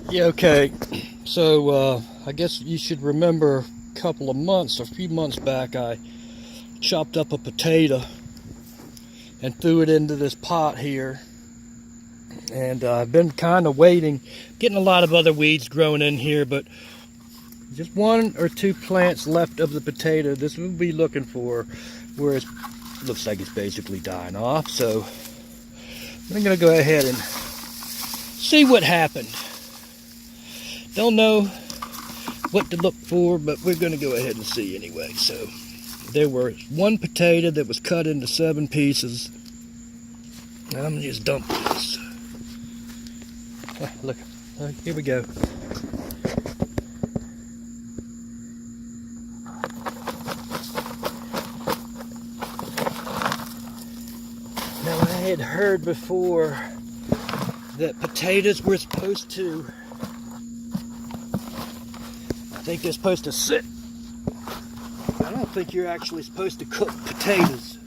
Yeah, okay. So, I guess you should remember a few months back, I chopped up a potato and threw it into this pot here. And I've been kind of waiting, getting a lot of other weeds growing in here, but just one or two plants left of the potato. This we'll be looking for, where it looks like it's basically dying off. So I'm going to go ahead and see what happened. Don't know what to look for, but we're going to go ahead and see anyway. So there was one potato that was cut into 7 pieces. I'm going to just dump this. Look, here we go. Now, I had heard before that potatoes were supposed to, I think they're supposed to sit. I don't think you're actually supposed to cook potatoes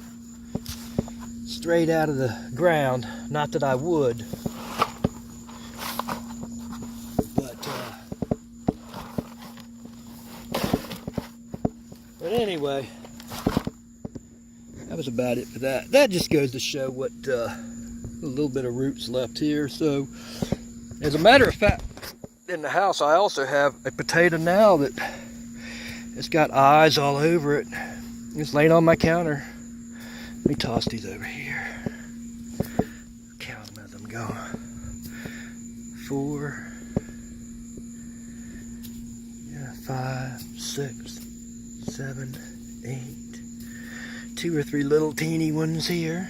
straight out of the ground. Not that I would. But anyway, that was about it for that. That just goes to show what a little bit of roots left here. So, as a matter of fact, in the house I also have a potato now that it's got eyes all over it. It's laying on my counter. Let me toss these over here. Count them as I'm going. 4, 5, 6, 7, 8. 2 or 3 little teeny ones here.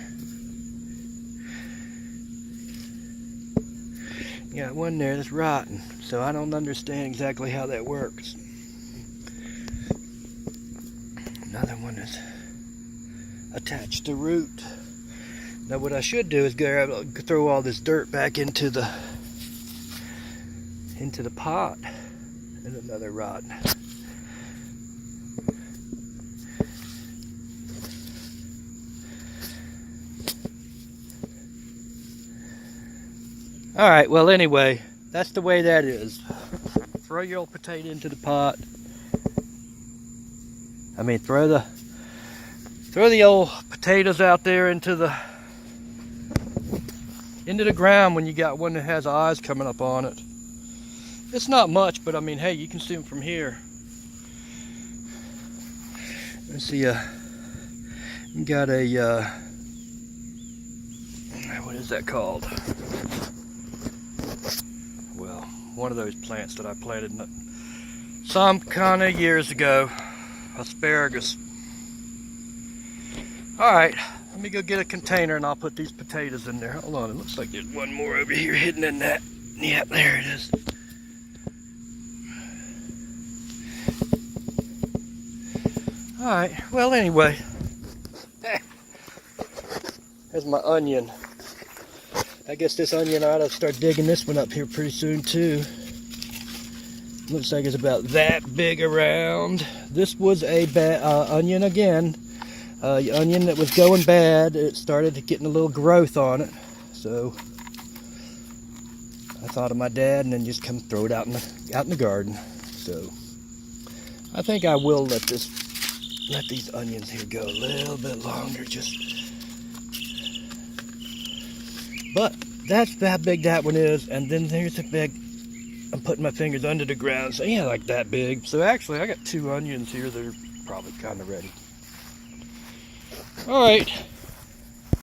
Got one there that's rotten, so I don't understand exactly how that works. Another one is attached to root. Now what I should do is throw all this dirt back into the pot. And another rotten. Alright, well anyway, that's the way that is. Throw your old potato into the pot. I mean, throw the old potatoes out there into the ground when you got one that has eyes coming up on it. It's not much, but I mean, hey, you can see them from here. Let's see, you got a, what is that called? Well, one of those plants that I planted some kind of years ago. Asparagus. Alright, let me go get a container and I'll put these potatoes in there. Hold on, it looks like there's one more over here hidden in that. Yep, there it is. Alright, well anyway, there's my onion. I guess this onion I ought to start digging this one up here pretty soon too. Looks like it's about that big around. This was a onion again. Onion that was going bad. It started getting a little growth on it. So I thought of my dad and then just come throw it out in the garden. So I think I will let these onions here go a little bit longer, but that's how big that one is. And then here's the big, I'm putting my fingers under the ground, so yeah, like that big. So actually I got 2 onions here that are probably kind of ready. All right.